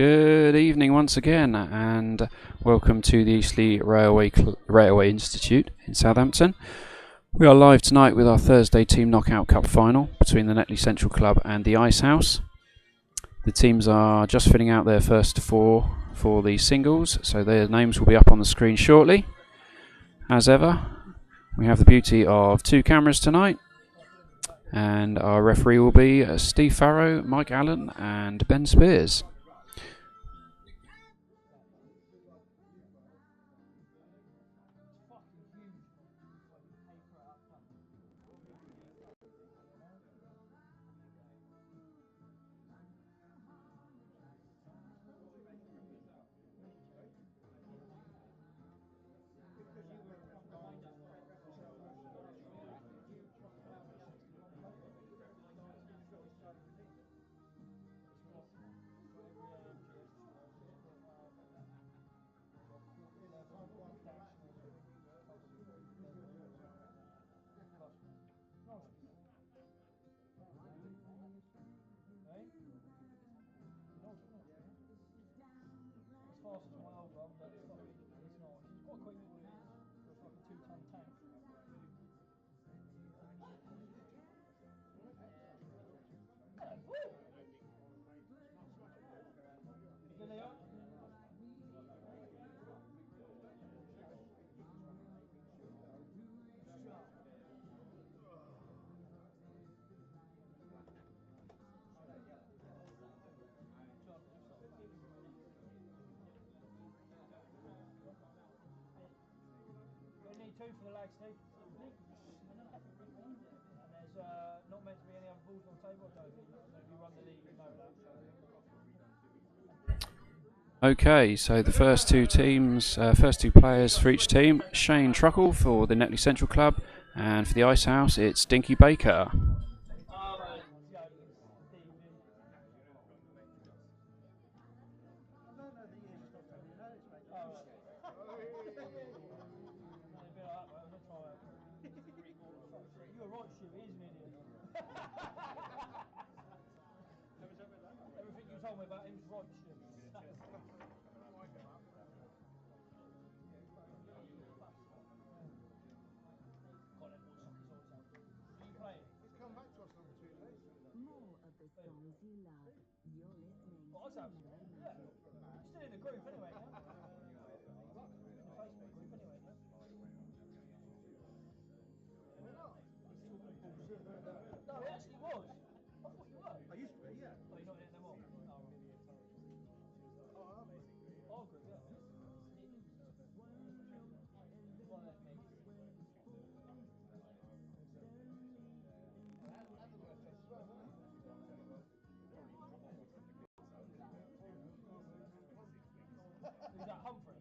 Good evening once again, and welcome to the Eastleigh Railway Institute in Southampton. We are live tonight with our Thursday Team Knockout Cup final between the Netley Central Club and the Ice House. The teams are just filling out their first four for the singles, so their names will be up on the screen shortly. As ever, we have the beauty of two cameras tonight, and our referee will be Steve Farrow, Mike Allen and Ben Spears. Two for the lads, Steve. And there's not meant to be any other balls on the table, I don't think. If you run the league, you know that. Okay, so the first two teams, first two players for each team: Shane Truckle for the Netley Central Club, and for the Ice House, it's Dinky Baker. Everything you told me about him's right, Stu. More of the songs you love. You're listening to Still in the group anyway, yeah? The Facebook group anyway, yeah? No, it actually was. I thought you were. I used to be, yeah. Oh, you're not in it no more? Oh, good, yeah. Who's that, Humphrey?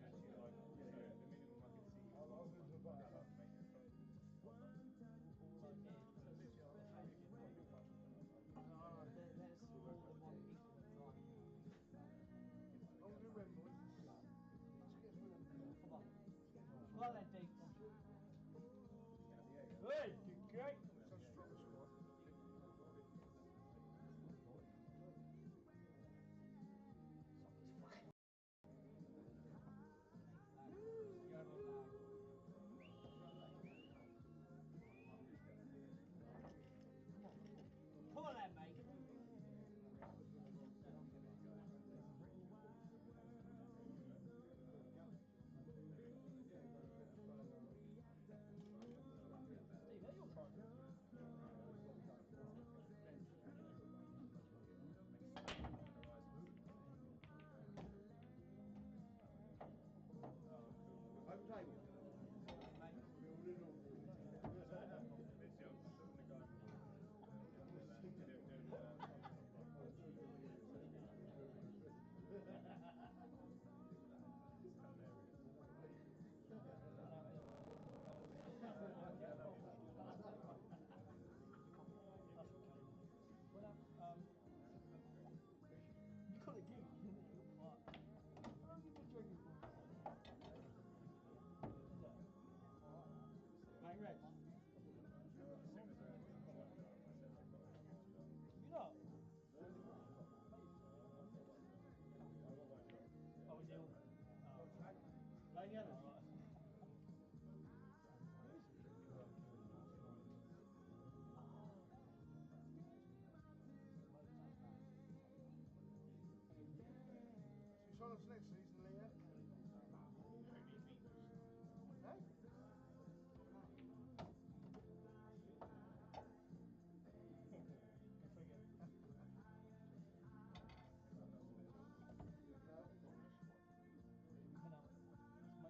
Well then, Dean. Good, great. Come on then, mate. Steve, are you trying? Plain yellow, right? She's on us next season, Leah. Hey? Go figure. And his mate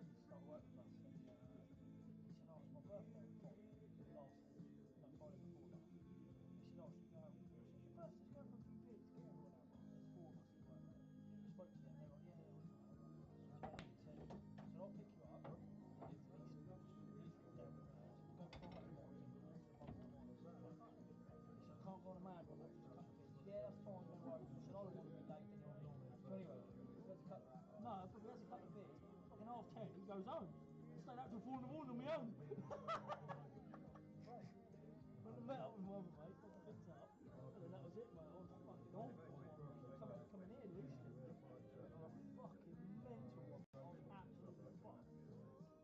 used to start work with us, and he said, "Oh, it's my birthday on Friday last week, no, Friday before that." He said, "Oh, should we go out?" I said, "It's your birthday, let's go for a few beers, get everyone out." Right? There's 4 of us that work there. Spoke to them, they were like, "Yeah, we'll come out." So we went out, he said, "I'll pick you up." He lives in Eastleigh, down the road. He said, "We'll go for a couple of miles, and it's a month tomorrow, it's closed." He said, "I can't go on a mad one, though, just a couple of beers." Yeah, that's fine, no worries. I said, "I don't want to be late anyway." So anyway, we had a couple, no, but we had a couple of beers. Fucking 10:30, he goes home. Stayed out till 4 in the morning on my own. When I met up with my other mate, got the picked up, and then that was it, mate. I was fucking on. Coming here to Eastleigh. I was fucking mental. I was absolutely fucked.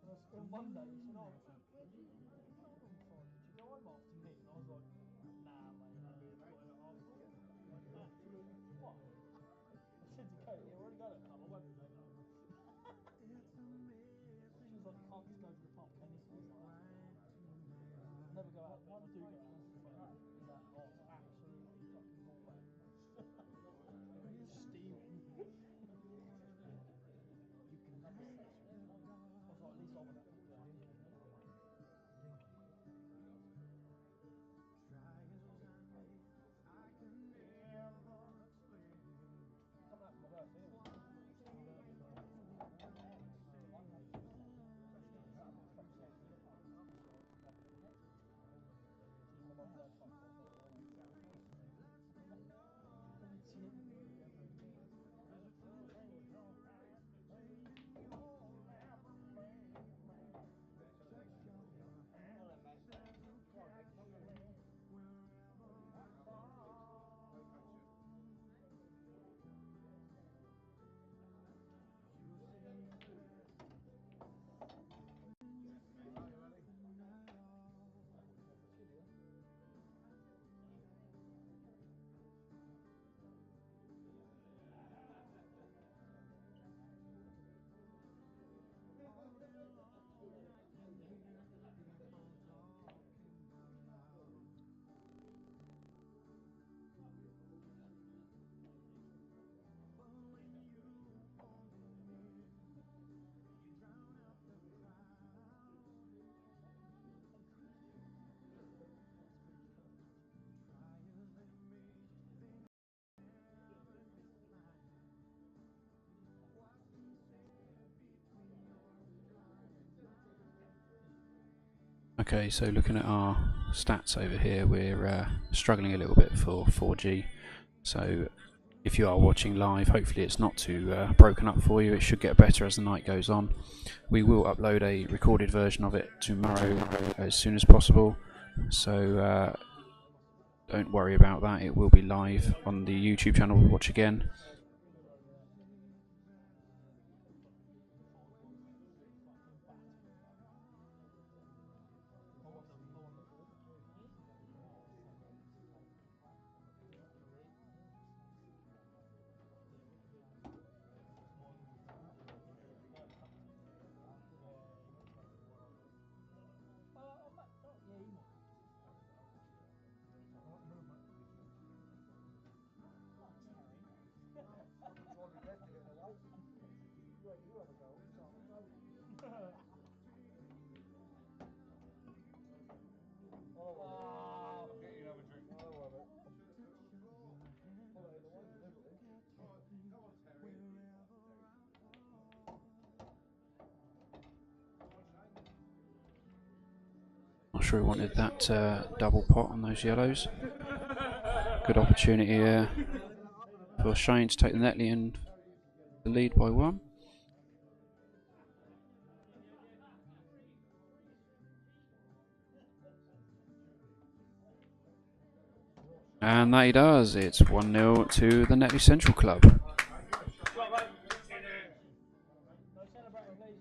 And on Monday, he said, "Oh, where did you go on Friday? Did you go home after me?" And I was like, "Nah, mate, got home at 4:30. Absolutely fucked. I said to Kate, "Yeah, we're already going to the pub. I won't be late home." She was like, "You can't just go to the pub, can you?" I was like, "I never go out. When I do go out, it's absolutely fucking ball out. Steaming." Another session. I was like, "At least I went out for bloody dinner." Coming up for my birthday anyway. Okay, so looking at our stats over here, we're struggling a little bit for 4G. So if you are watching live, hopefully it's not too broken up for you. It should get better as the night goes on. We will upload a recorded version of it tomorrow as soon as possible. So don't worry about that. It will be live on the YouTube channel to watch again. Yeah, he might. Oh, Terry. Try my best to get away. Wait, you have a go. So I'm afraid. Oh. Get you another drink. I'll have it. Pull it in the way deliberately. Alright, come on, Terry. Not sure he wanted that double pot on those yellows. Good opportunity for Shane to take the Netley and the lead by 1. And that he does. It's 1-0 to the Netley Central Club. No celebrating, please.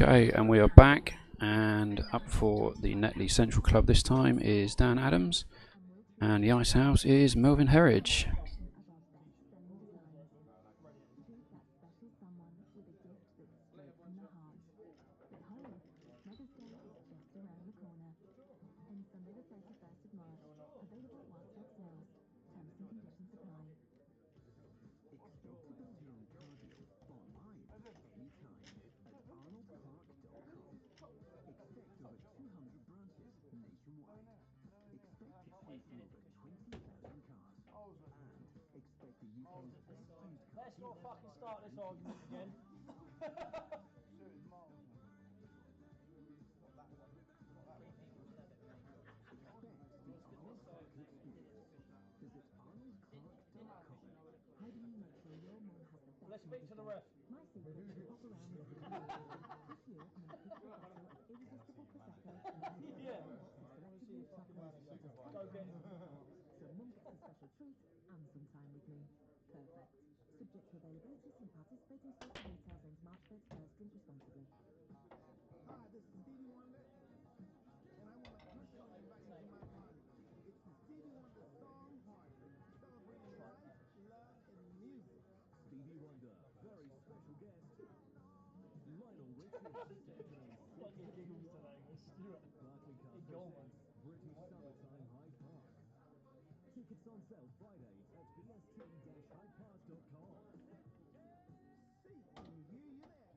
Okay, and we are back, and up for the Netley Central Club this time is Dan Adams, and the Ice House is Melvin Herridge. Let's not fucking start this argument again. Let's speak to the ref. Yeah. Go get him. Special treat and some time with me. Perfect. Subject to availability, see participating store for details into March 31st. Drink responsibly. Hi, this is Stevie Wonder, and I want to personally invite you to my party. It's the Stevie Wonder Song Party, celebrating life, love, and music. Stevie Wonder, very special guest, Lionel Richie. Like your giggles today, Stuart. Barclaycard presents British Summertime Hyde Park. Tickets on sale Friday at bst-hydepark.com. See and hear you there.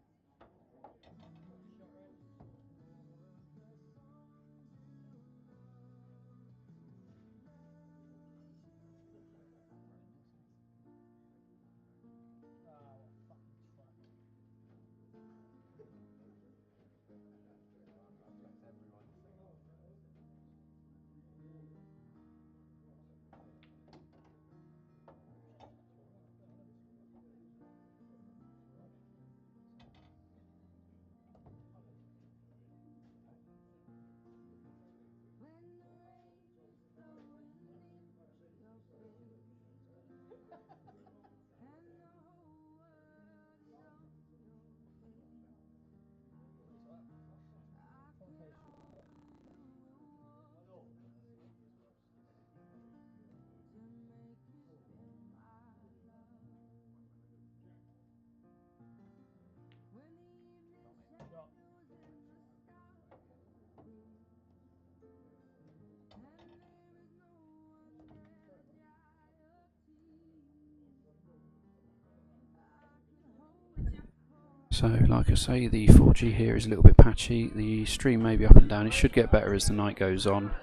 So, like I say, the 4G here is a little bit patchy. The stream may be up and down. It should get better as the night goes on.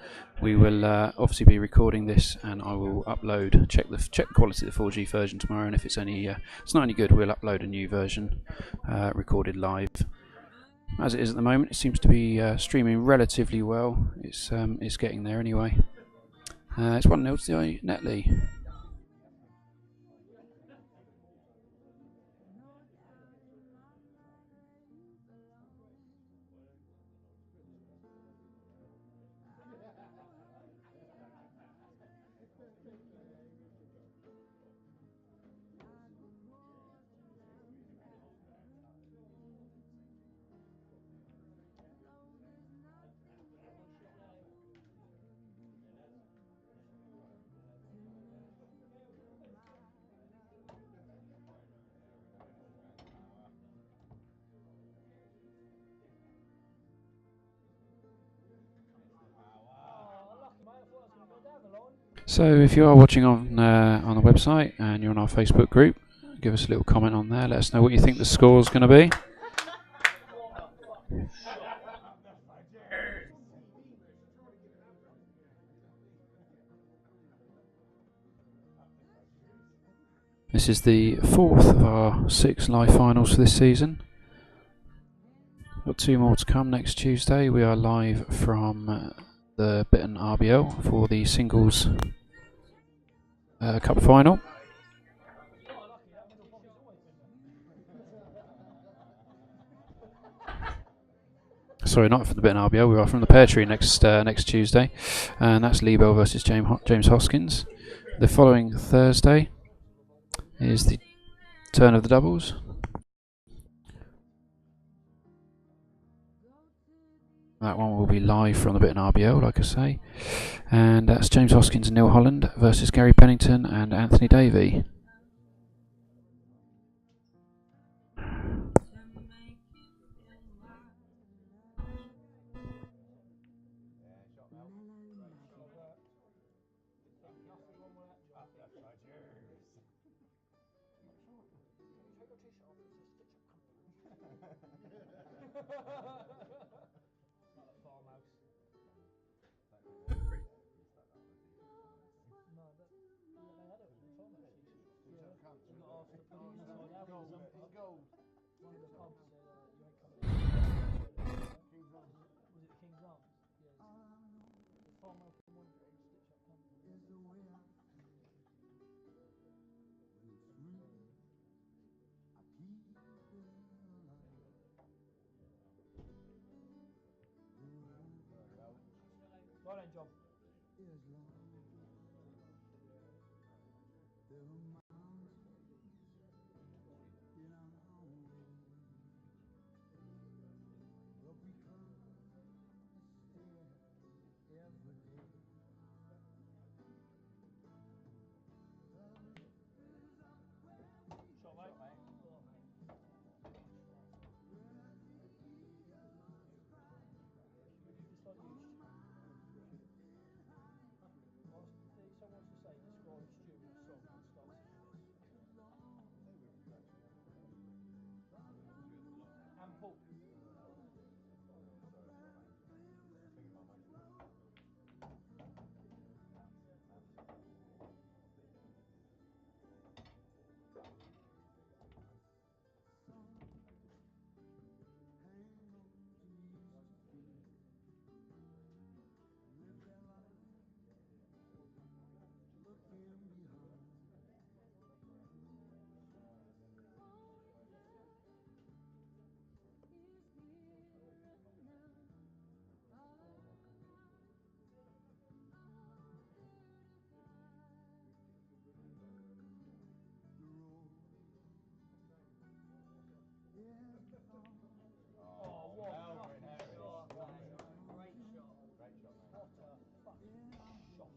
We will obviously be recording this, and I will upload, check the quality of the 4G version tomorrow. And if it's it's not any good, we'll upload a new version recorded live. As it is at the moment, it seems to be streaming relatively well. It's getting there anyway. It's 1-0 to the Netley. So if you are watching on the website and you're on our Facebook group, give us a little comment on there. Let us know what you think the score's going to be. This is the 4th of our 6 live finals for this season. Got 2 more to come next Tuesday. We are live from the Bitten RBL for the singles cup final. Sorry, not from the Bitten RBL. We are from the Pear Tree next Tuesday, and that's Liebel versus James Hoskins. The following Thursday is the turn of the doubles. That one will be live from the Bit RBL, like I say. And that's James Hoskins and Neil Holland versus Gary Pennington and Anthony Davey. One of the pubs said you ain't coming in. Was it King's Arms? Yes. The farmhouse in one grade, stitch up company. Right then, John. Shot, mate. Just like you. Someone wants to say, describe Stuart's song and start singing it. And Paul. Oh, what a fucking shot, man. Great shot. What a fucking shot.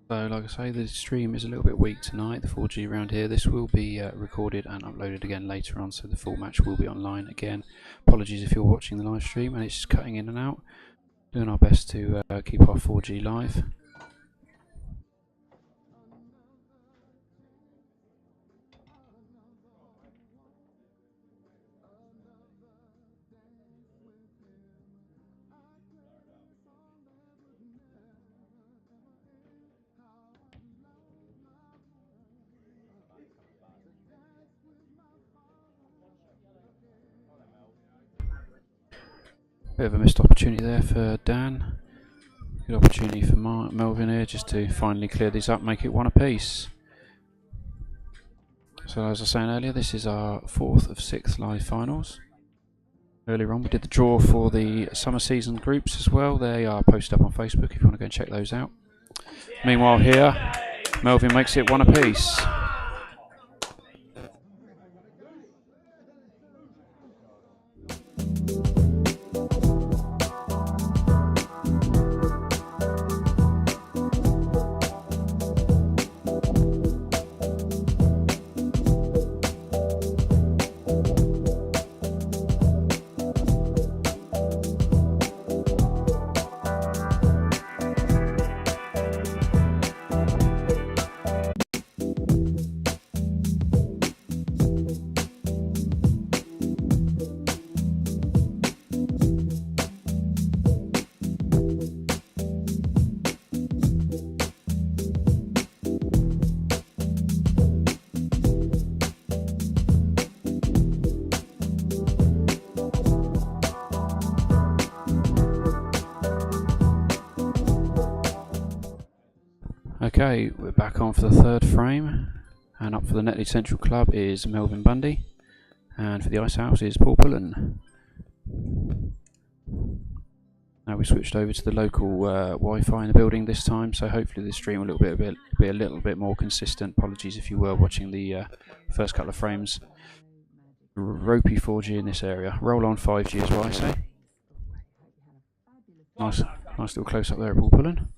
So, like I say, the stream is a little bit weak tonight, the 4G around here. This will be recorded and uploaded again later on, so the full match will be online again. Apologies if you're watching the live stream and it's just cutting in and out. Doing our best to keep our 4G live. Bit of a missed opportunity there for Dan. Good opportunity for Melvin here just to finally clear these up, make it one apiece. So as I was saying earlier, this is our 4th of 6 live finals. Earlier on we did the draw for the summer season groups as well. They are posted up on Facebook if you want to go and check those out. Meanwhile here, Melvin makes it one apiece. Okay, we're back on for the third frame, and up for the Netley Central Club is Melvin Bundy, and for the Ice House is Paul Pullen. Now we switched over to the local Wi-Fi in the building this time, so hopefully the stream will be a little bit more consistent. Apologies if you were watching the first couple of frames. Ropey 4G in this area. Roll on 5G is what I say. Nice little close up there of Paul Pullen.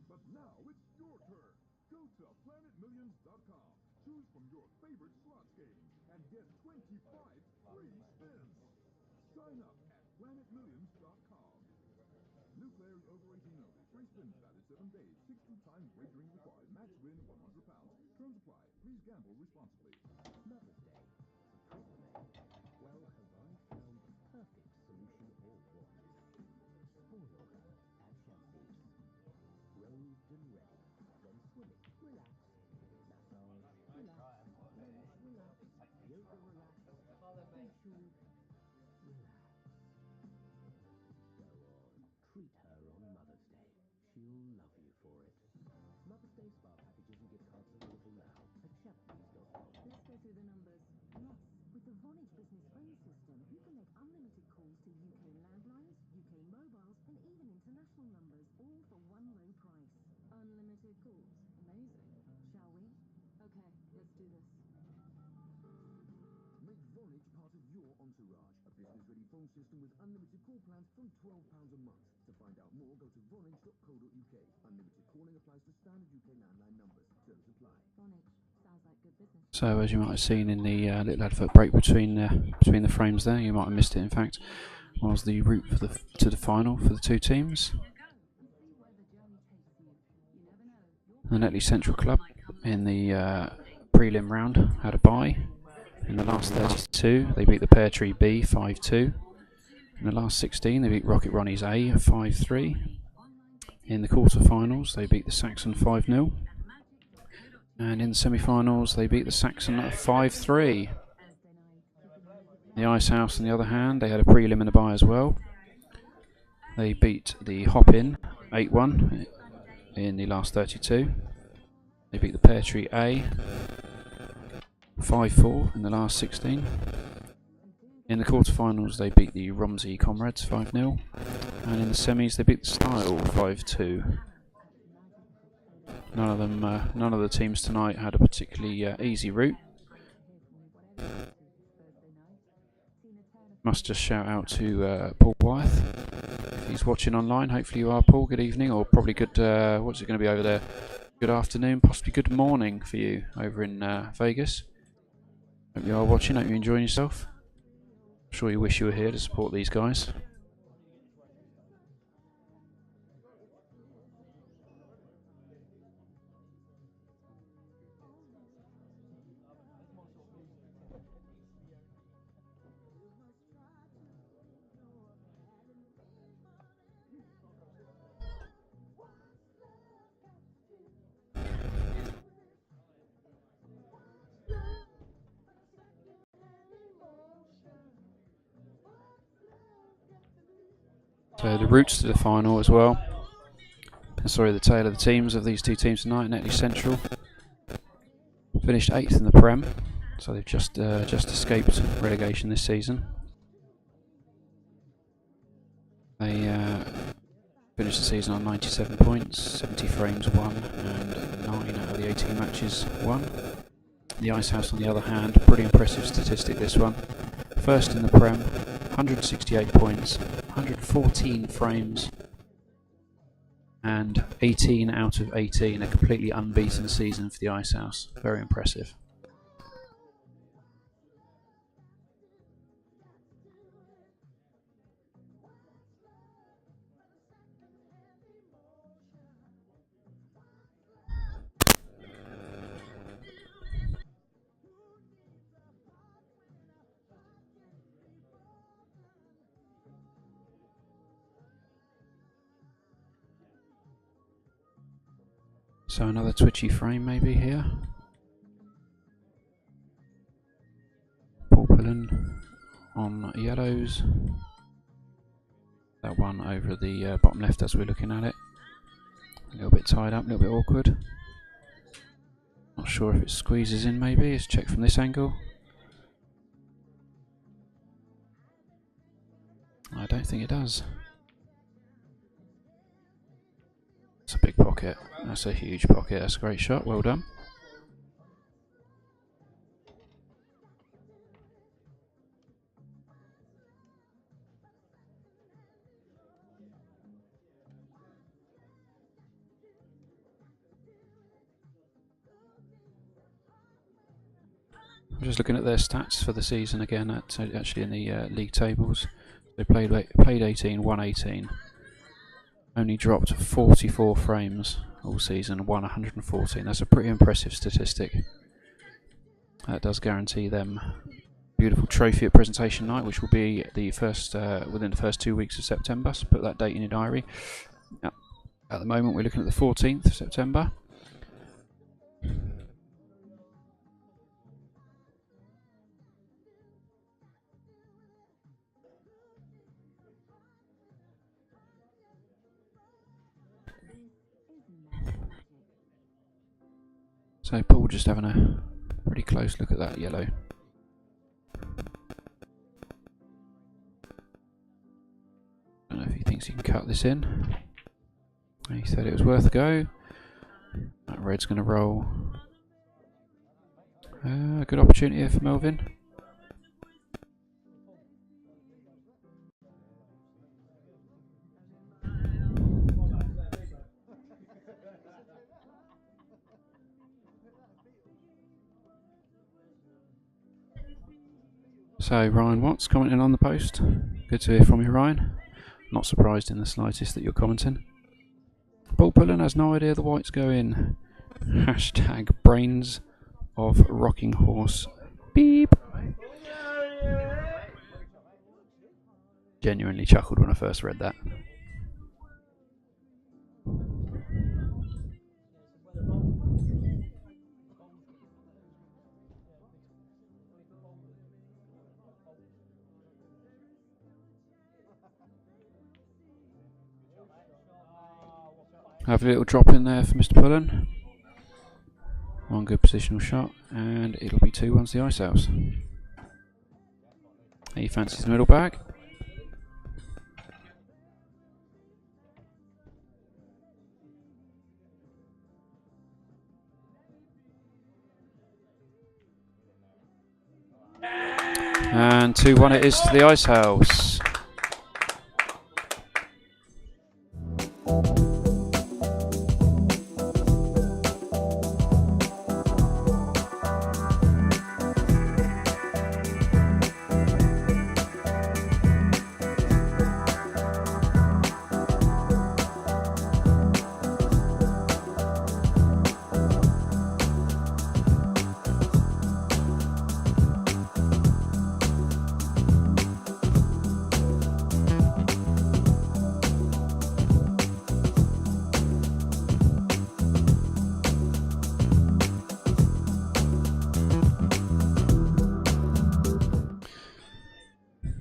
But now it's your turn. Go to planetmillions.com. Choose from your favorite slots game and get 25 free spins. Sign up at planetmillions.com. New players over 18 only. Free spins valid 7 days. 60 times wagering required. Max win £100. Terms apply. Please gamble responsibly. Mother's Day. Well, have I found the perfect solution for one? Spoil her at Shamsi's. Robed and ready. Then swim it. Relax. Massage. Relax. Lunch. Relax. Yoga. Relax. Facial. Relax. Go on. Treat her on Mother's Day. She'll love you for it. Mother's Day spa packages and gift cards available now at Shamsi's.com. Let's go through the numbers. Yes, with the Vonage Business Phone System, you can make unlimited calls to UK landlines, UK mobiles, and even international numbers, all for one low price. Unlimited calls. Amazing. Shall we? Okay, let's do this. Make Vonage part of your entourage. A business-ready phone system with unlimited call plans from £12 a month. To find out more, go to vonage.co.uk. Unlimited calling applies to standard UK landline numbers. Terms apply. Vonage. Sounds like good business. So as you might have seen in the little advert break between the frames there, you might have missed it in fact, was the route to the final for the two teams. The Netley Central Club in the prelim round had a bye. In the last 32 they beat the Pear Tree B 5-2. In the last 16 they beat Rocket Ronnie's A 5-3. In the quarter-finals they beat the Saxon 5-0. And in the semi-finals they beat the Saxon 5-3. The Ice House on the other hand, they had a prelim and a bye as well. They beat the Hop-In 8-1 in the last 32. They beat the Pear Tree A 5-4 in the last 16. In the quarterfinals they beat the Romsey Comrades 5-0. And in the semis they beat the Style 5-2. None of the teams tonight had a particularly easy route. Must just shout out to Paul Wyeth if he's watching online. Hopefully you are, Paul. Good evening, or probably good. What's it going to be over there? Good afternoon, possibly good morning for you over in Vegas. Hope you are watching. Hope you're enjoying yourself. I'm sure you wish you were here to support these guys. So the routes to the final as well. Sorry, the tale of the teams of these two teams tonight. Netley Central finished 8th in the Prem, so they've just escaped relegation this season. They finished the season on 97 points, 70 frames won, and 9 out of the 18 matches won. The Ice House, on the other hand, pretty impressive statistic this one. First in the Prem, 168 points, 114 frames, And 18 out of 18, a completely unbeaten season for the Icehouse. Very impressive. So another twitchy frame maybe here. Paul Pullen on yellows. That one over the bottom left as we're looking at it. A little bit tied up, a little bit awkward. Not sure if it squeezes in maybe. Let's check from this angle. I don't think it does. It's a big pocket. That's a huge pocket. That's a great shot. Well done. I'm just looking at their stats for the season again. Actually in the league tables, they played 18, won 18. Only dropped 44 frames all season, won 114. That's a pretty impressive statistic. That does guarantee them beautiful trophy at presentation night, which will be the first within the first 2 weeks of September. So put that date in your diary. At the moment, we're looking at the 14th of September. So Paul just having a pretty close look at that yellow. Don't know if he thinks he can cut this in. He said it was worth a go. That red's going to roll. A good opportunity here for Melvin. So Ryan Watts commenting on the post. Good to hear from you, Ryan. Not surprised in the slightest that you're commenting. Paul Pullen has no idea the whites go in. Hashtag brains of rocking horse. Beep. Genuinely chuckled when I first read that. Have a little drop in there for Mr. Pullen. One good positional shot, and it'll be 2-1 to the Icehouse. He fancies the middle bag. And 2-1 it is to the Icehouse.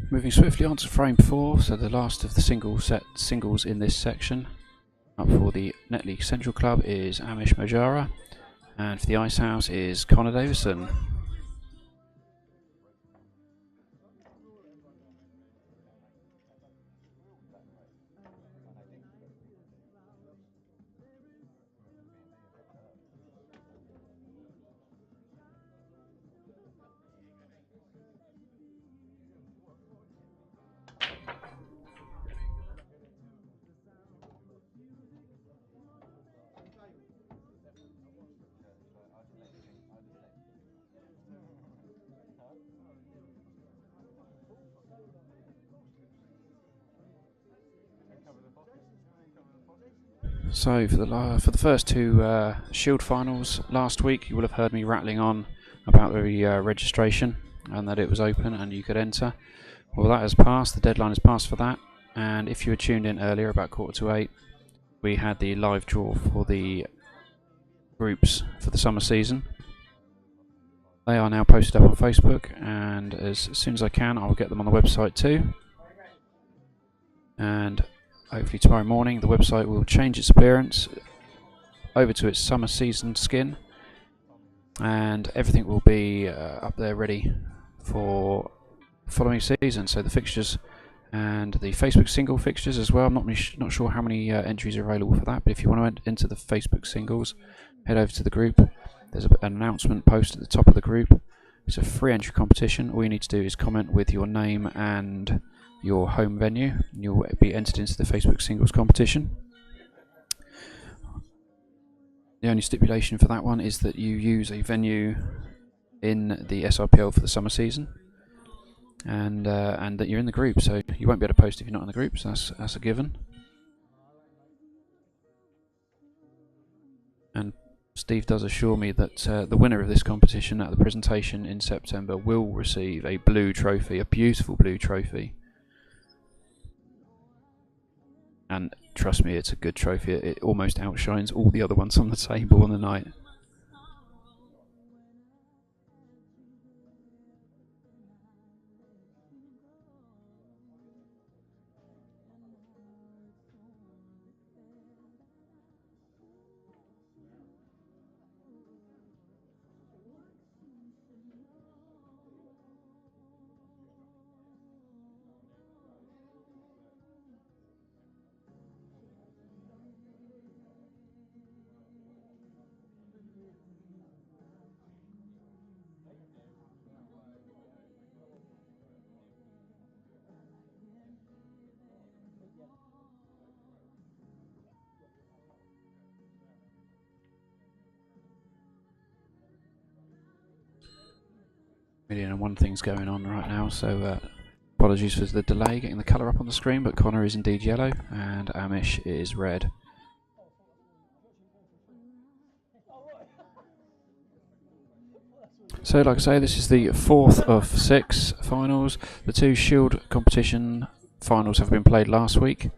Moving swiftly on to frame 4, so the last of the singles in this section. Up for the Netley Central Club is Amish Majara, and for the Icehouse is Connor Davison. So for the first two Shield finals last week, you will have heard me rattling on about the registration and that it was open and you could enter. Well, that has passed. The deadline has passed for that. And if you were tuned in earlier, about 7:45, we had the live draw for the groups for the summer season. They are now posted up on Facebook, and as soon as I can, I will get them on the website too. And hopefully tomorrow morning, the website will change its appearance over to its summer season skin, and everything will be up there ready for the following season. So the fixtures and the Facebook single fixtures as well. I'm not sure how many entries are available for that, but if you want to enter the Facebook singles, head over to the group. There's an announcement post at the top of the group. It's a free entry competition. All you need to do is comment with your name and your home venue, and you'll be entered into the Facebook singles competition. The only stipulation for that one is that you use a venue in the SRPL for the summer season, and that you're in the group. So you won't be able to post if you're not in the group, so that's a given. And Steve does assure me that the winner of this competition at the presentation in September will receive a blue trophy, a beautiful blue trophy. And trust me, it's a good trophy. It almost outshines all the other ones on the table on the night. Million and one things going on right now, so apologies for the delay getting the colour up on the screen, but Connor is indeed yellow and Amish is red. So like I say, this is the fourth of 6 finals. The two Shield competition finals have been played last week.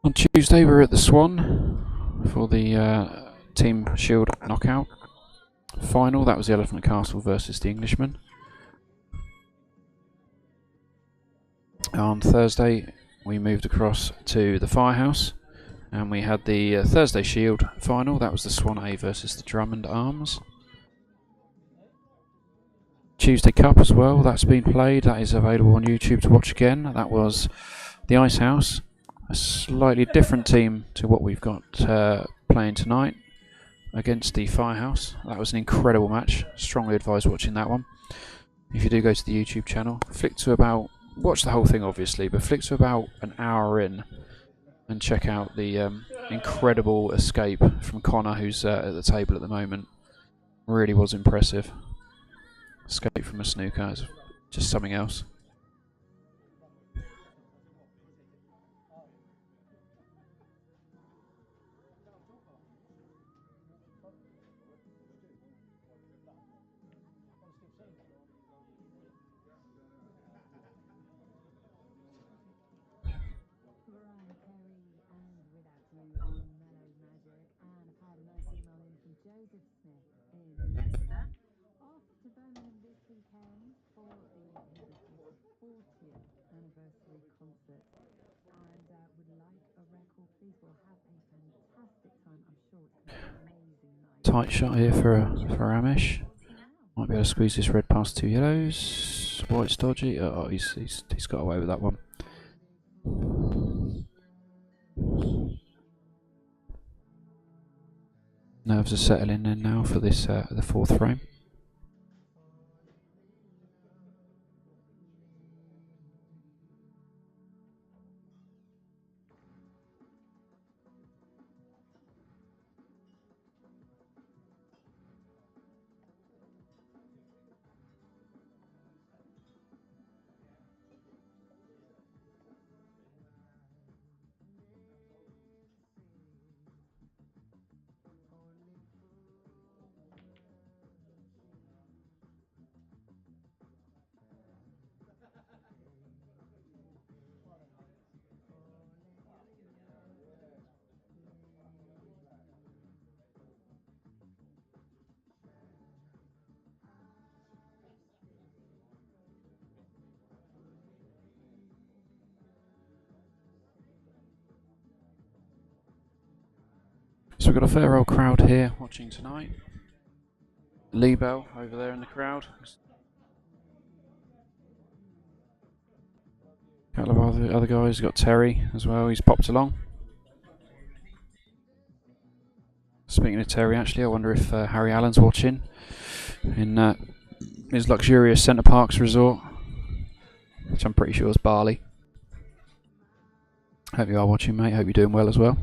On Tuesday we were at the Swan for the Team Shield knockout final. That was the Elephant Castle versus the Englishman. On Thursday we moved across to the Firehouse and we had the Thursday Shield final. That was the Swan A versus the Drummond Arms. Tuesday Cup as well, that's been played. That is available on YouTube to watch again. That was the Ice House, a slightly different team to what we've got playing tonight, against the Firehouse. That was an incredible match. Strongly advise watching that one. If you do go to the YouTube channel, flick to about, watch the whole thing obviously, but flick to about an hour in and check out the incredible escape from Connor, who's at the table at the moment. Really was impressive. Escape from a snooker is just something else. Tight shot here for Amish. Might be able to squeeze this red past two yellows. White's dodgy. Oh, he's got away with that one. Nerves are settling in now for this the fourth frame. So we've got a fair old crowd here watching tonight. Lee Bell over there in the crowd. A couple of other guys. We've got Terry as well, he's popped along. Speaking of Terry, actually, I wonder if Harry Allen's watching in his luxurious Centre Parks resort, which I'm pretty sure is Bali. Hope you are watching, mate. Hope you're doing well as well.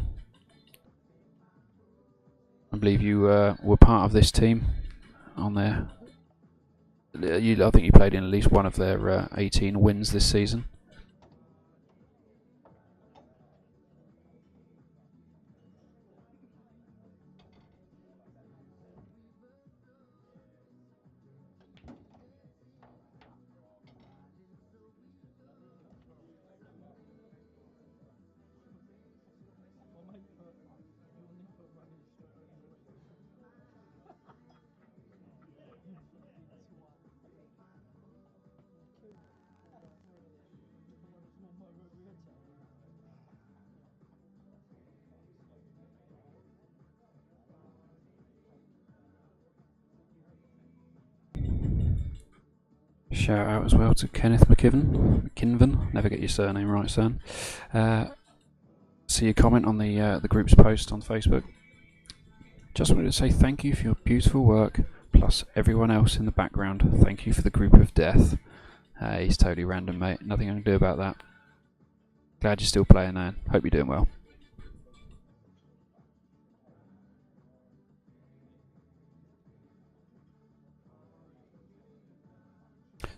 I believe you were part of this team on their. I think you played in at least one of their 18 wins this season. My mate put your nipple running straight over the ring. You fucking twat. Kill me. It's not my road we had to. Shout out as well to Kenneth McKinven. Never get your surname right, son. See your comment on the group's post on Facebook. Just wanted to say thank you for your beautiful work, plus everyone else in the background. Thank you for the group of death. He's totally random, mate. Nothing I can do about that. Glad you're still playing, man. Hope you're doing well.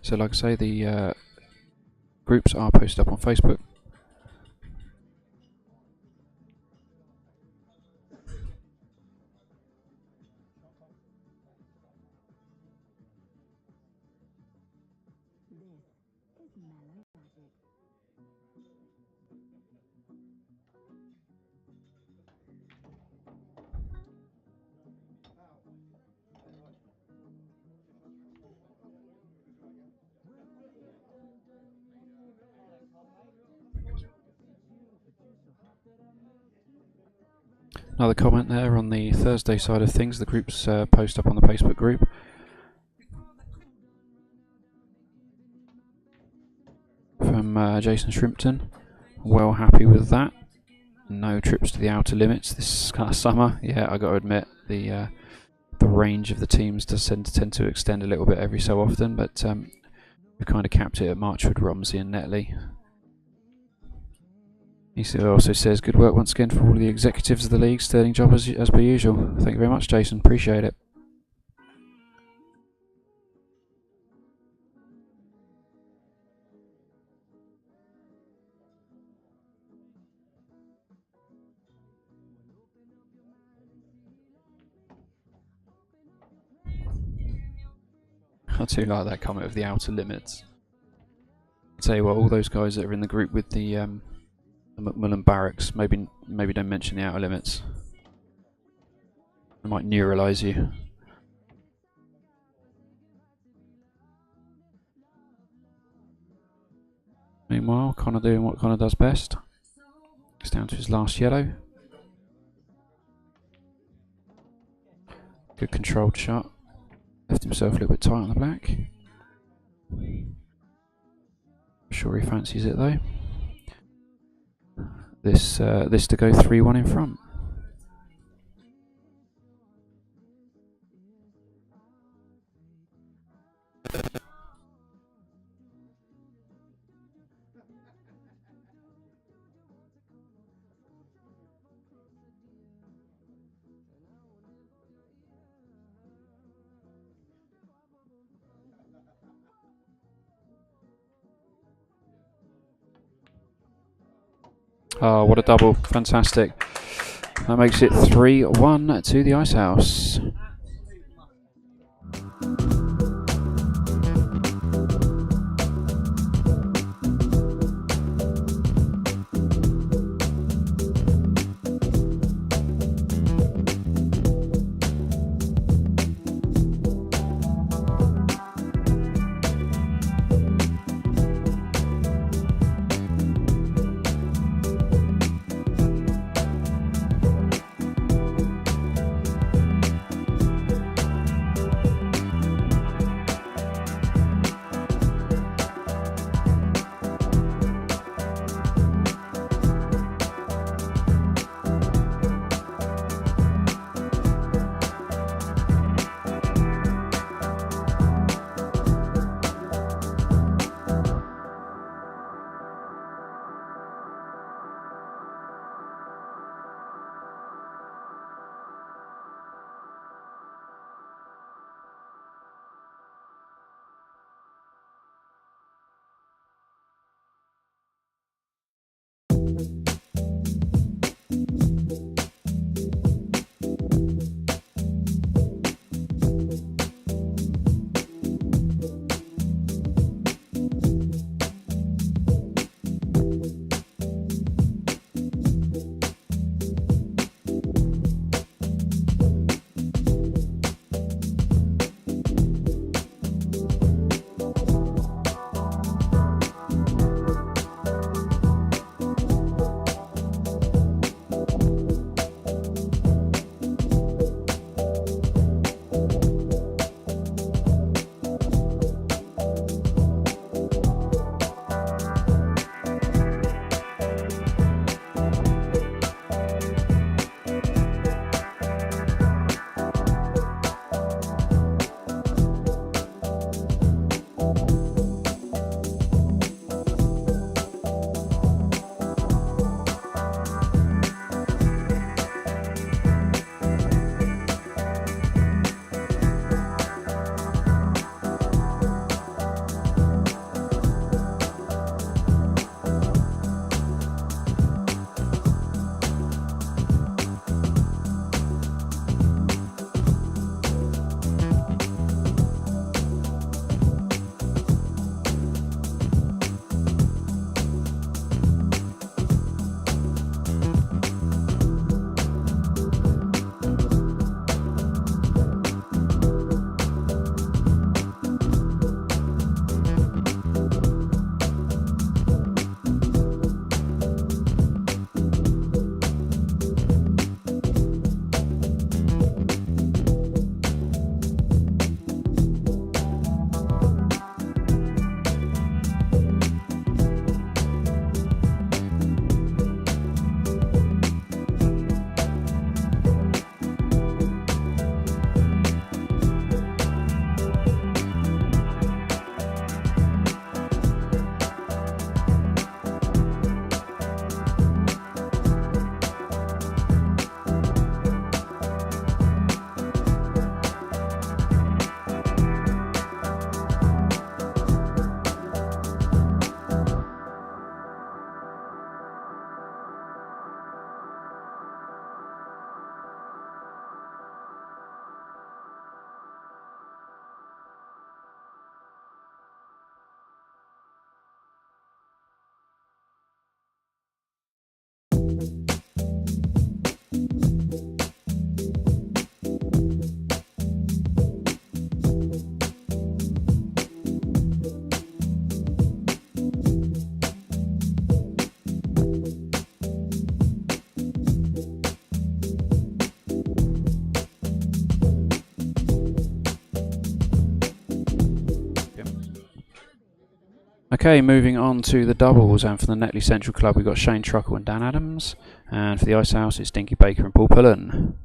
So like I say, the groups are posted up on Facebook. This is mellow magic. Another comment there on the Thursday side of things. The groups post up on the Facebook group. From Jason Shrimpton. Well happy with that. No trips to the outer limits this kind of summer. Yeah, I got to admit the range of the teams does tend to extend a little bit every so often, but we've kind of capped it at Marchwood, Romsey and Netley. He also says, good work once again for all the executives of the league. Sterling job as per usual. Thank you very much, Jason. Appreciate it. I do like that comment of the outer limits. I'll tell you what, all those guys that are in the group with the Macmillan Barracks, maybe don't mention the outer limits. It might neuralise you. Meanwhile, Connor doing what Connor does best. He's down to his last yellow. Good controlled shot. Left himself a little bit tight on the black. I'm sure he fancies it though. This to go 3-1 in front. Oh, what a double. Fantastic. That makes it 3-1 to the Ice House. Okay, moving on to the doubles, and for the Netley Central Club we've got Shane Truckle and Dan Adams, and for the Ice House it's Dinky Baker and Paul Pullen.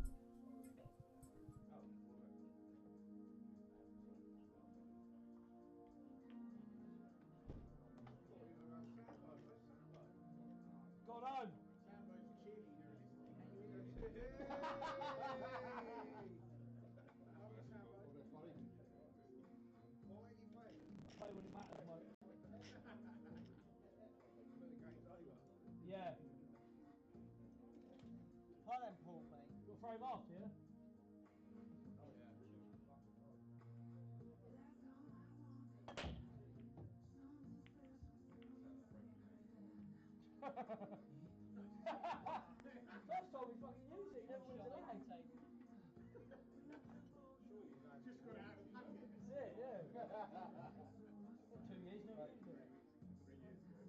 Got home. Play when it matters, mate. Yeah. Play them, Paul, mate. You'll throw him off, yeah? First time we fucking used it, he never went to lag. Just got out of the packet. That's it, yeah. 2 years, never used it. 3 years ago.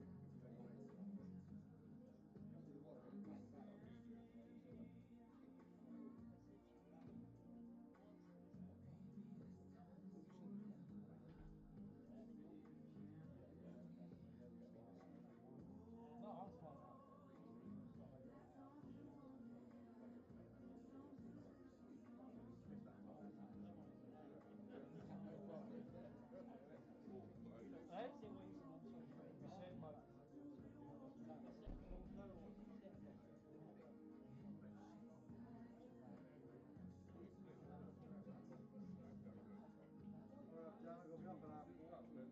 No, that's fine. Eh? That's it,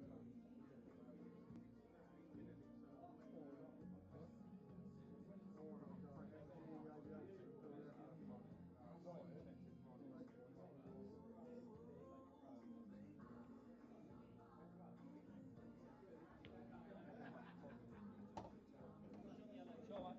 mate. Sure, mate.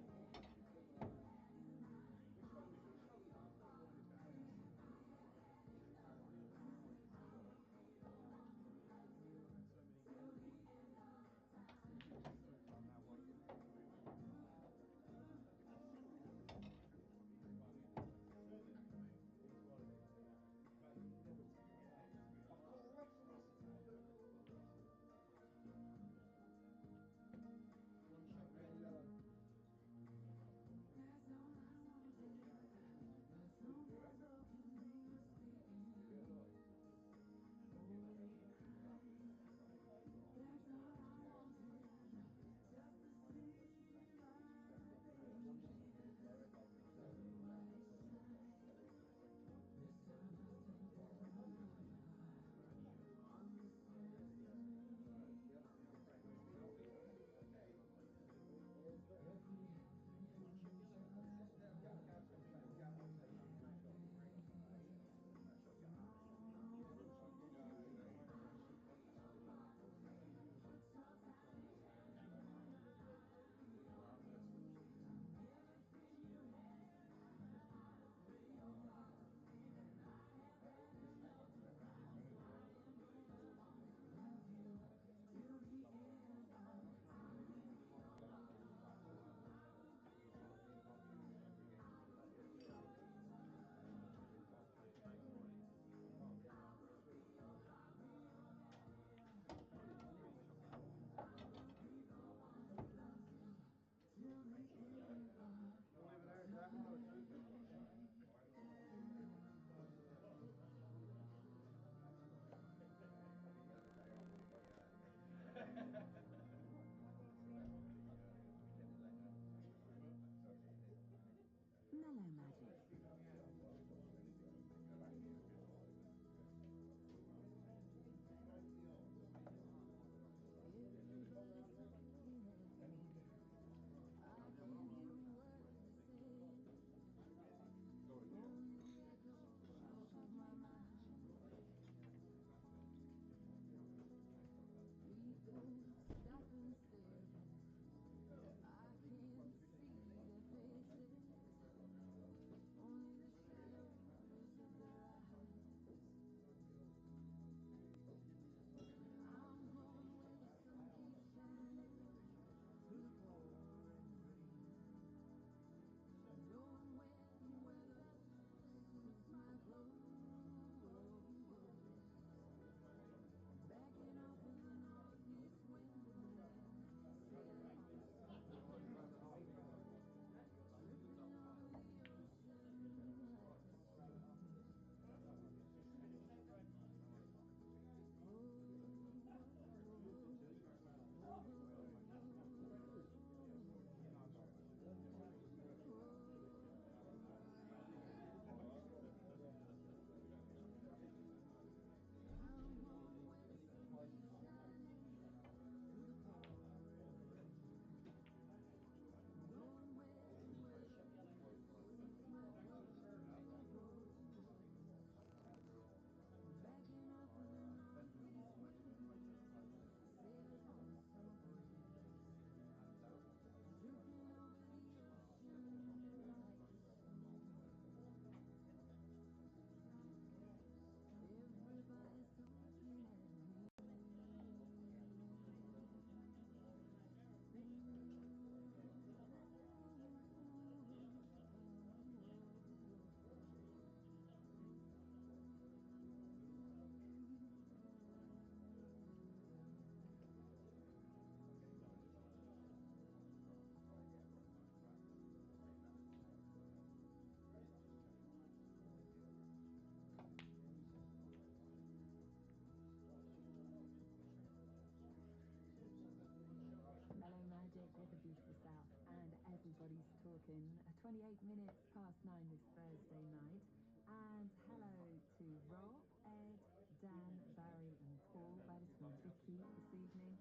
talking. 28 minutes past 9 this Thursday night. And hello to Rob, Ed, Dan, Barry and Paul. That is from Vicky this evening.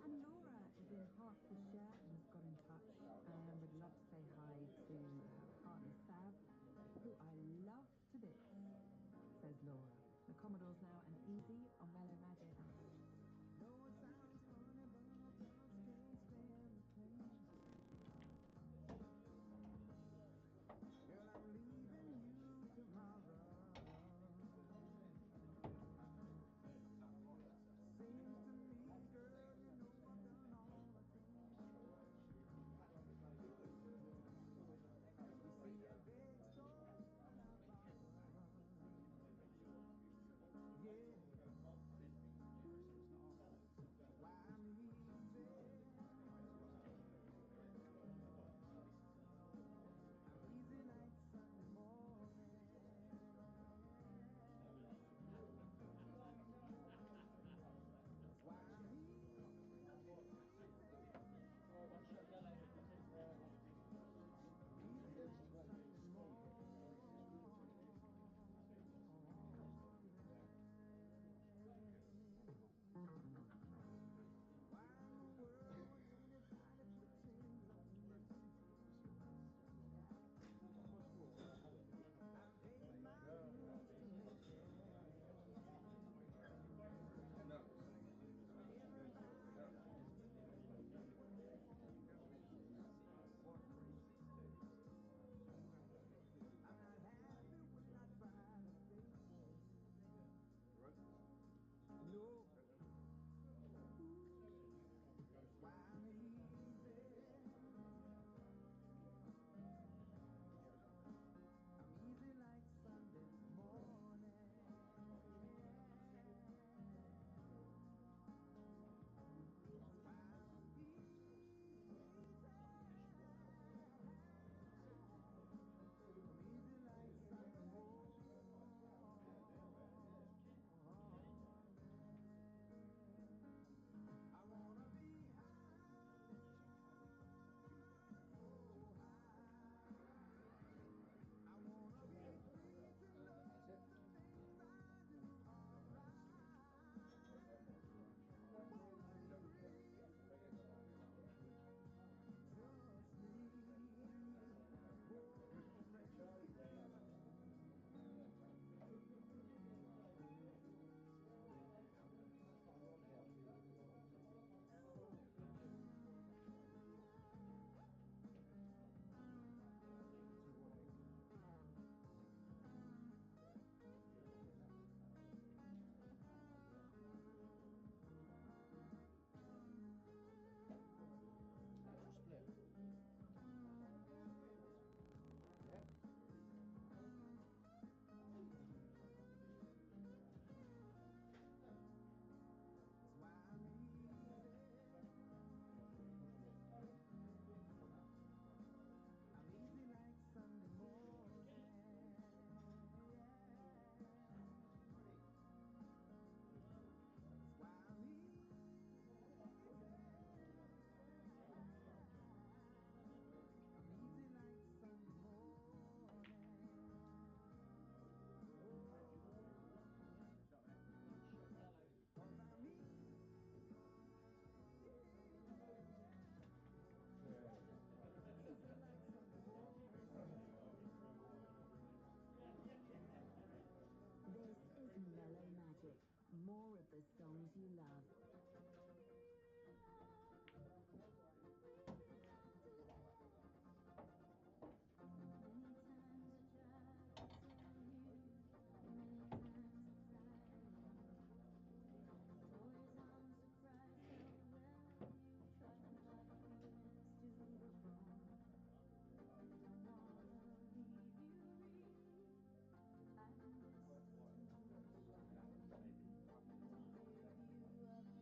And Laura is in Hertfordshire and has got in touch and would love to say hi to her partner Sav, who I love to bits, says Laura. The Commodores now and Easy on Mellow Magic. No, it sounds funny, but I just can't stand the pain. Girl, I'm leaving you tomorrow. Seems to me, girl, you know I've done all I can. You see, a big store and I borrow. Yeah. Why I'm easy. I'm easy like Sunday morning. That's why I'm easy. Easy like Sunday morning. Why in the world would anybody put chains on me? I paid my dues to make it. I'm not happy when I try to face it. No. That's why I'm easy. I'm easy like Sunday morning. That's why I'm easy. I'm easy like Sunday morning. I wanna be high, so high. I wanna be free to know the things I do are right. I wanna be free, just me. That's why I'm easy. I'm easy like Sunday morning. That's why I'm easy. I'm easy like Sunday morning. Cause I'm easy. Easy like Sunday morning. This is Mellow Magic. More of the songs you love. Many times I tried to tell you, many times I cried. Toys I'm surprised how well you tried to hide feelings to the bone. Don't wanna leave you really. I missed too much time to give you up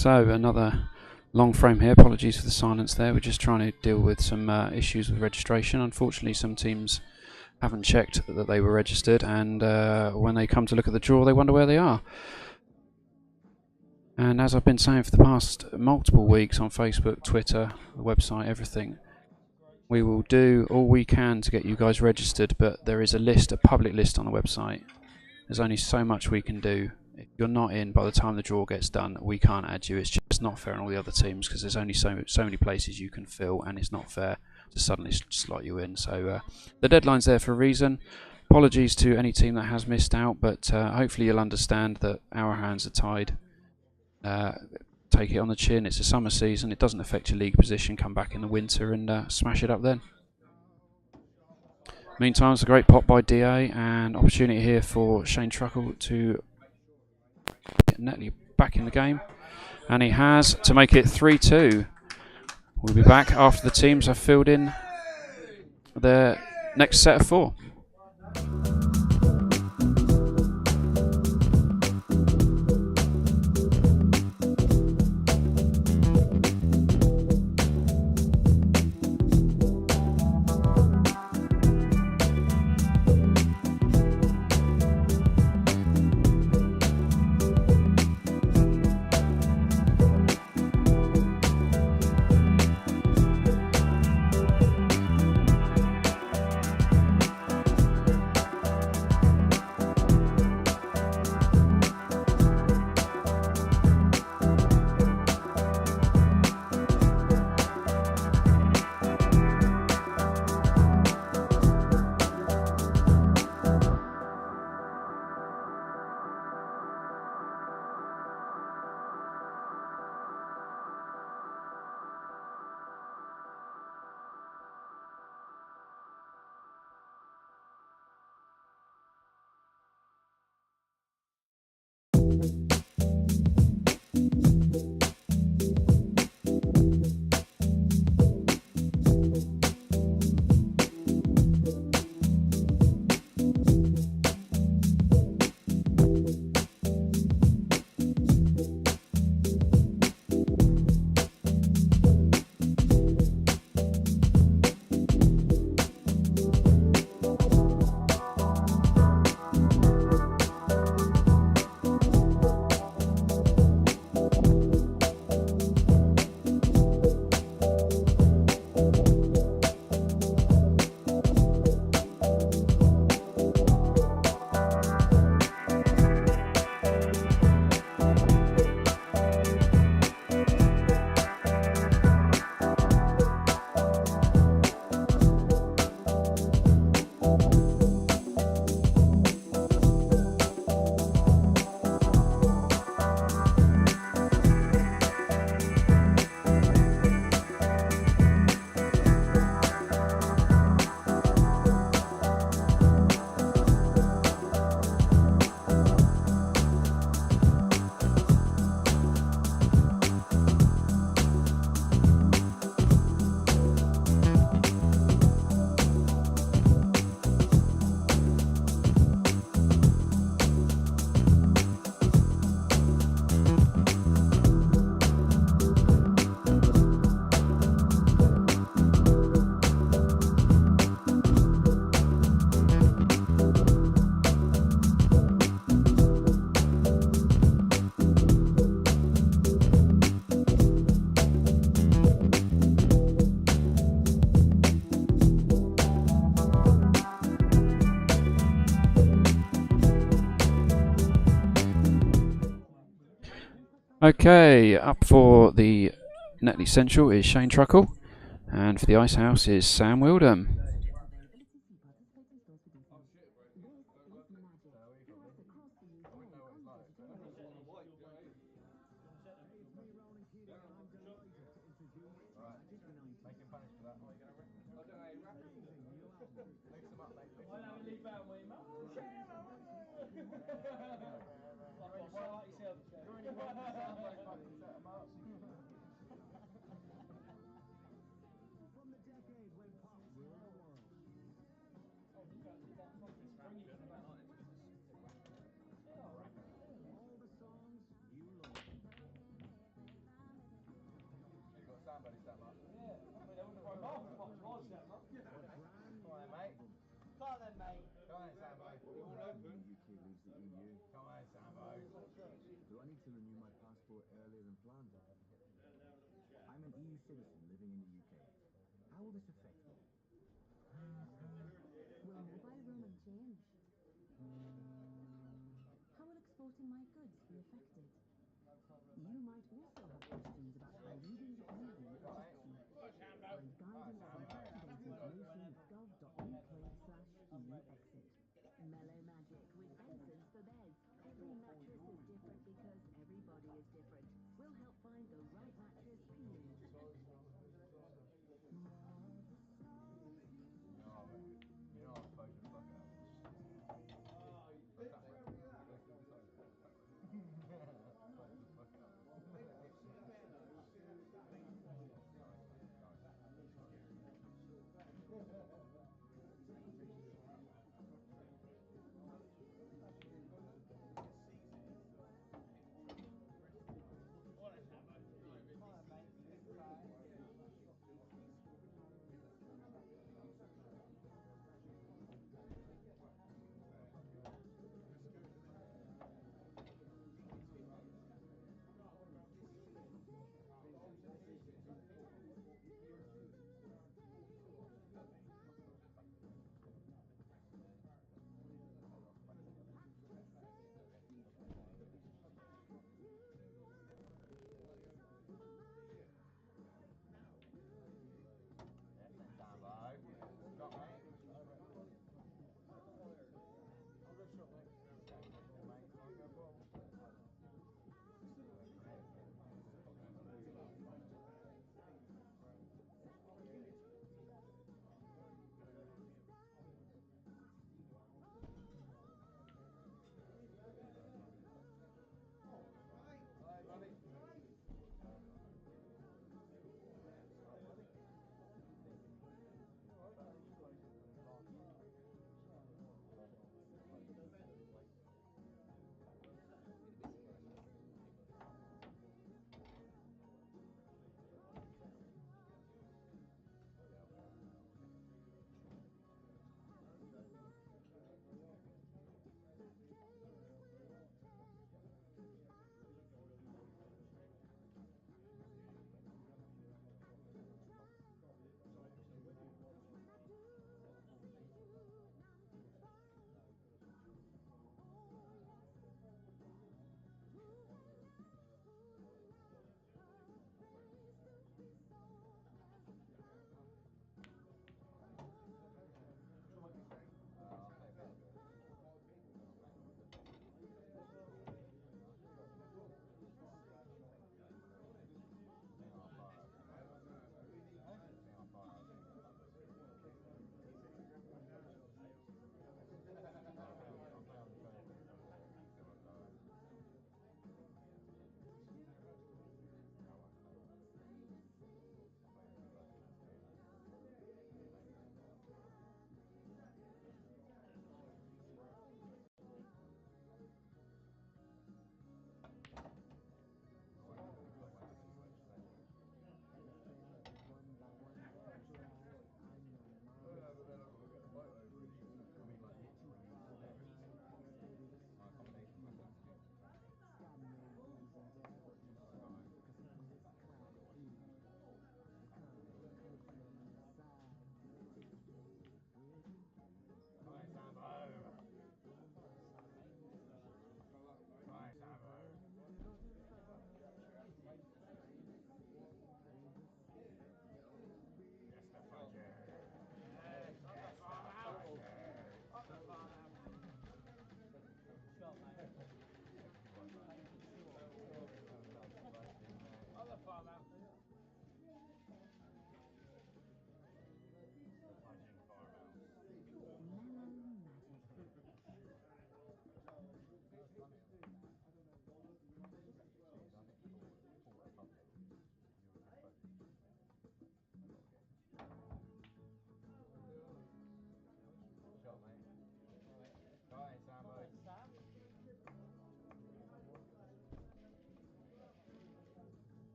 So another long frame here. Apologies for the silence there. We're just trying to deal with some issues with registration. Unfortunately, some teams haven't checked that they were registered, and when they come to look at the draw, they wonder where they are. And as I've been saying for the past multiple weeks on Facebook, Twitter, the website, everything, we will do all we can to get you guys registered, but there is a list, a public list on the website. There's only so much we can do. If you're not in by the time the draw gets done, we can't add you. It's just not fair on all the other teams because there's only so many places you can fill, and it's not fair to suddenly slot you in. So the deadline's there for a reason. Apologies to any team that has missed out, but hopefully you'll understand that our hands are tied. Take it on the chin. It's a summer season. It doesn't affect your league position. Come back in the winter and smash it up then. Meantime, it's a great pop by DA, and opportunity here for Shane Truckle to get Netley back in the game, and he has, to make it 3-2. We'll be back after the teams have filled in their next set of 4. Okay, up for the Netley Central is Shane Truckle, and for the Ice House is Sam Wildham. passport earlier than planned. I'm an EU citizen living in the UK. How will this affect me? Will mobile roaming change? How will exporting my goods be affected? You might also have questions about how leaving the EU affects you. Find guidance and up-to-date information at gov.uk/EU exit. Mellow Magic with Benson's for beds. Every mattress is different because everybody is different. We'll help find the right mattress for you. You know, I'm fucking fuck out.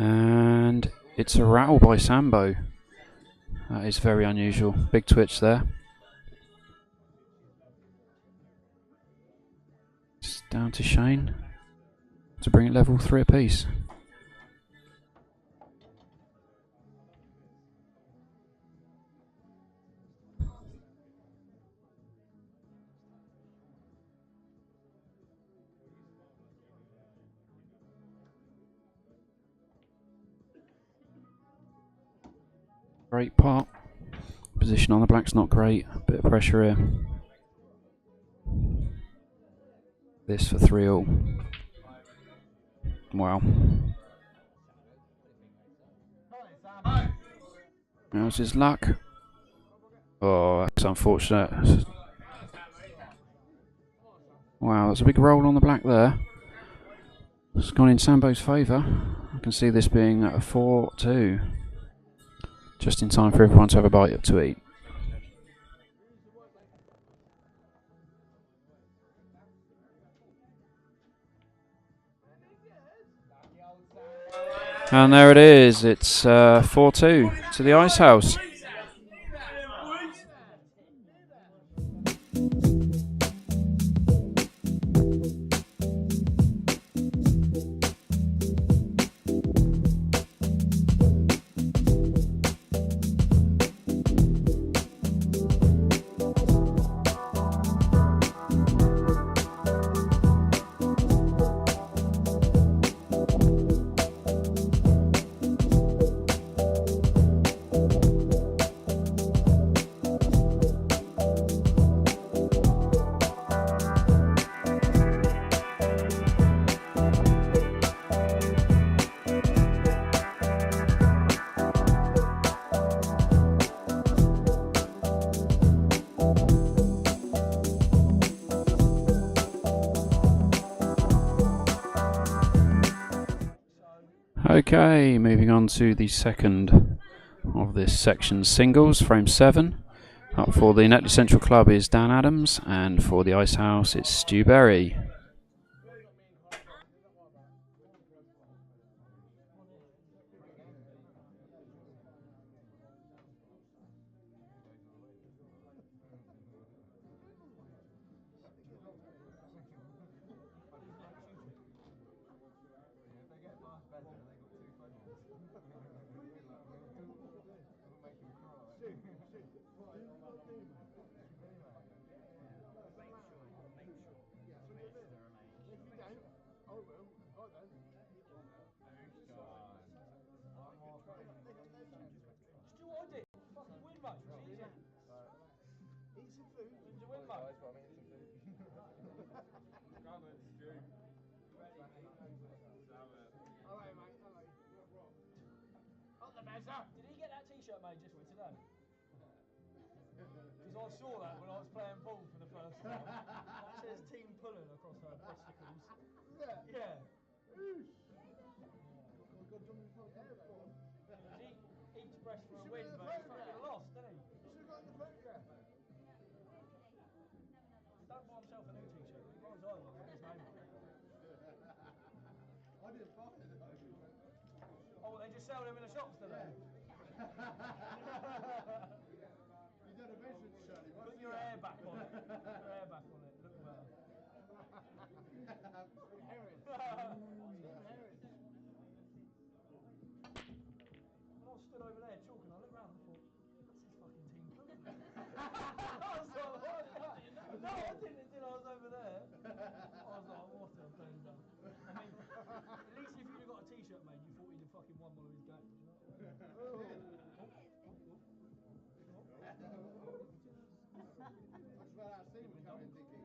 And it's a rattle by Sambo. That is very unusual. Big twitch there. It's down to Shane to bring it level 3 apiece. Great pot. Position on the black's not great. A bit of pressure here. This for 3-all. Wow. How's his luck? Oh, that's unfortunate. Wow, that's a big roll on the black there. It's gone in Sambo's favour. I can see this being a 4-2. Just in time for everyone to have a bite to eat. And there it is. It's 4-2 to the Ice House. Okay, moving on to the second of this section, singles, frame 7. Up for the Netley Central Club is Dan Adams, and for the Ice House it's Stu Berry. Did he get that t-shirt made just for today? Because I saw that when I was playing ball for the first time. It says Team Pullen across her testicles. Yeah. He eats breast for a win, but he's fucking lost, didn't he? He don't buy himself a new t-shirt, but he buys either with his name on it. I didn't buy it though. Oh, they just sell them in the shops, do they? You done a measurement, Shirley. Put your hair back on it. Put your hair back on it. Look better. Harris. When I stood over there talking, I looked round and I thought, that's his fucking Team Pullen. I was like, what? No, I didn't until I was over there. I was like, what a bender. I mean, at least if you'd have got a t-shirt made, you thought he'd have fucking won one of his games. You know what I mean? That's what I seen him coming, Dickie.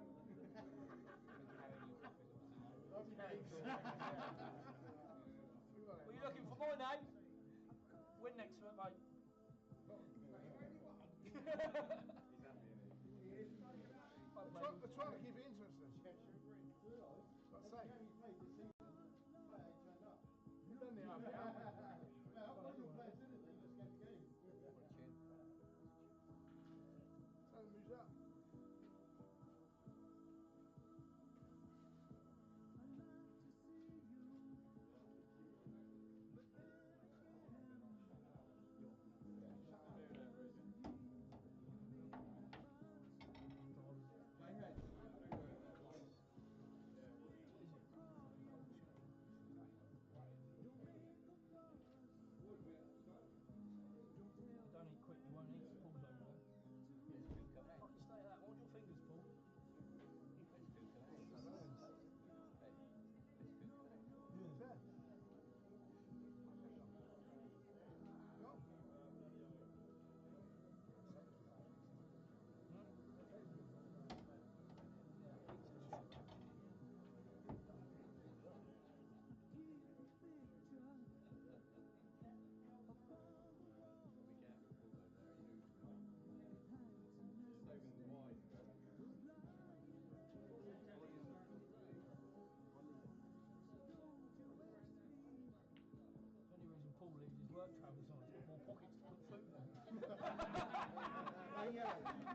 Were you looking for my name? Win next to it, mate. We're trying to keep it interesting. Let's say. You've done the RPL. I've got your players in it, then let's get the game. So moves up.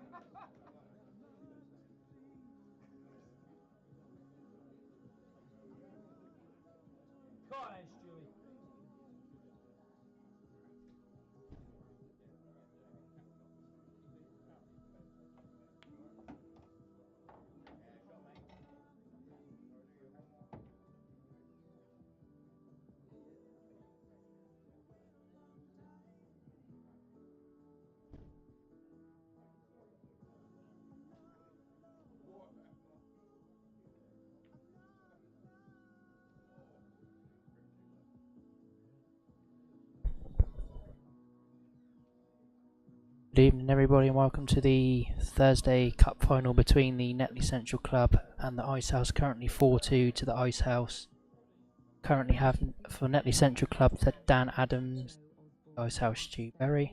Come on then, Stewie. Good evening everybody and welcome to the Thursday Cup final between the Netley Central Club and the Ice House, currently 4-2 to the Ice House. Currently have for Netley Central Club Dan Adams, Ice House Stu Berry.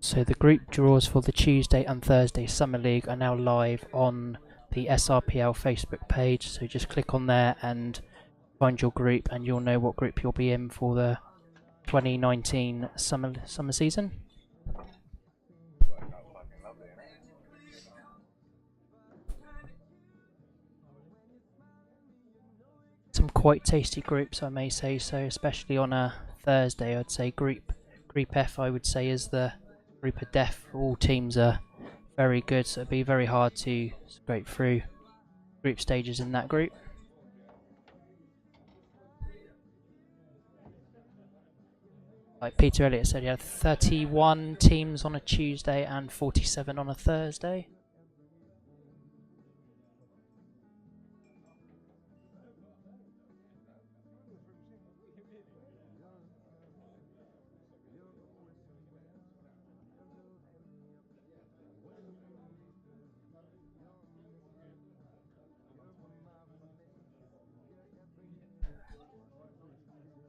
So the group draws for the Tuesday and Thursday Summer League are now live on the SRPL Facebook page, so just click on there and find your group and you'll know what group you'll be in for the 2019 summer season. Some quite tasty groups, I may say so, especially on a Thursday. I'd say Group F, I would say, is the group of death. All teams are very good, so it'd be very hard to scrape through group stages in that group. Like Peter Elliott said, he had 31 teams on a Tuesday and 47 on a Thursday.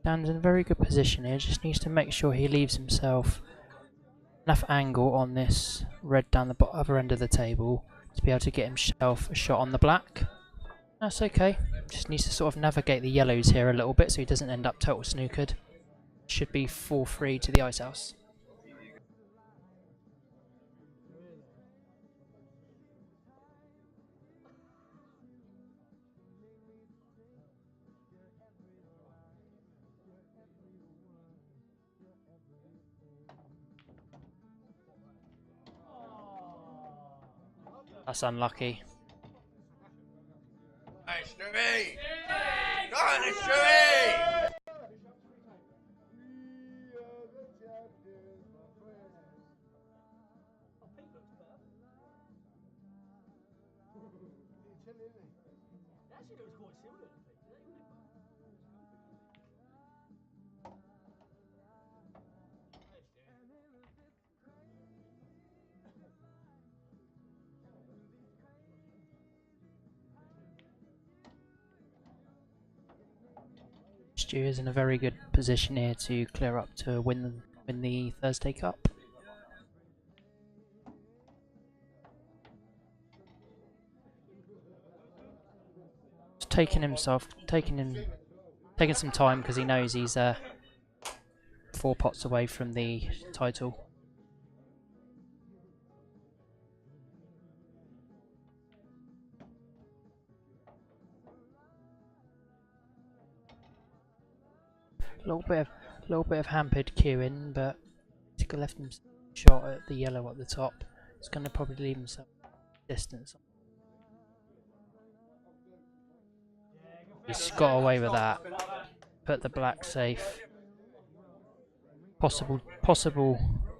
Dan's in a very good position here, just needs to make sure he leaves himself enough angle on this red down the other end of the table to be able to get himself a shot on the black. That's okay, just needs to sort of navigate the yellows here a little bit so he doesn't end up total snookered. Should be 4-3 to the Ice House. That's unlucky. Nice, Stewie! Go on, Stewie! Actually, it was quite similar to Peter. Stu is in a very good position here to clear up to win the Thursday Cup. Just taking some time because he knows he's 4 pots away from the title. A little bit of hampered queuing, but he could have left him shot at the yellow at the top. It's going to probably leave himself distance. He's got away with that. Put the black safe. Possible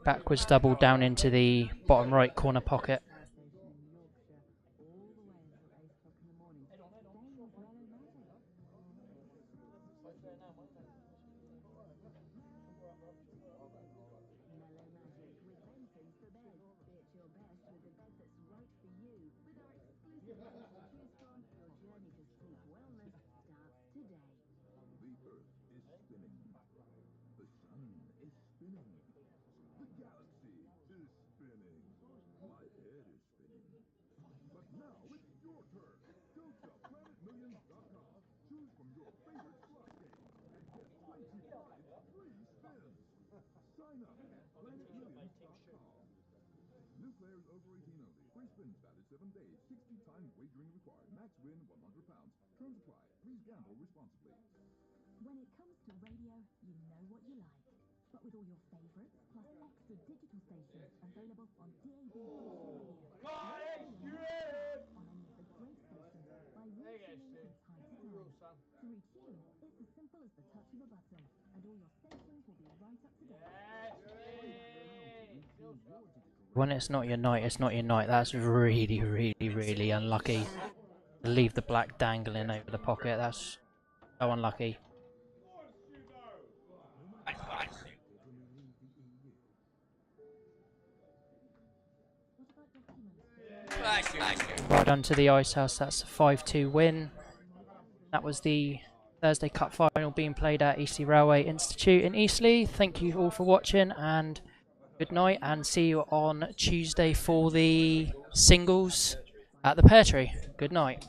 backwards double down into the bottom right corner pocket. Now it's your turn. Go to planetmillions.com. Choose from your favorite slot players over 18 only. Free spins valid 7 days. 60 times wagering required. Max win £100. Terms apply. Please gamble responsibly. When it comes to radio, you know what you like. But with all your favourites, plus extra digital stations available on DAB digital radio. On any of the great stations by retuning from time to time. To retune, it's as simple as the touch of a button, and all your stations will be right up to date. When it's not your night, it's not your night. That's really, really, really unlucky. Leave the black dangling over the pocket. That's so unlucky. Right onto the Ice House. That's a 5-2 win. That was the Thursday Cup final being played at Eastleigh Railway Institute in Eastleigh. Thank you all for watching and good night, and see you on Tuesday for the singles at the Pear Tree. Good night.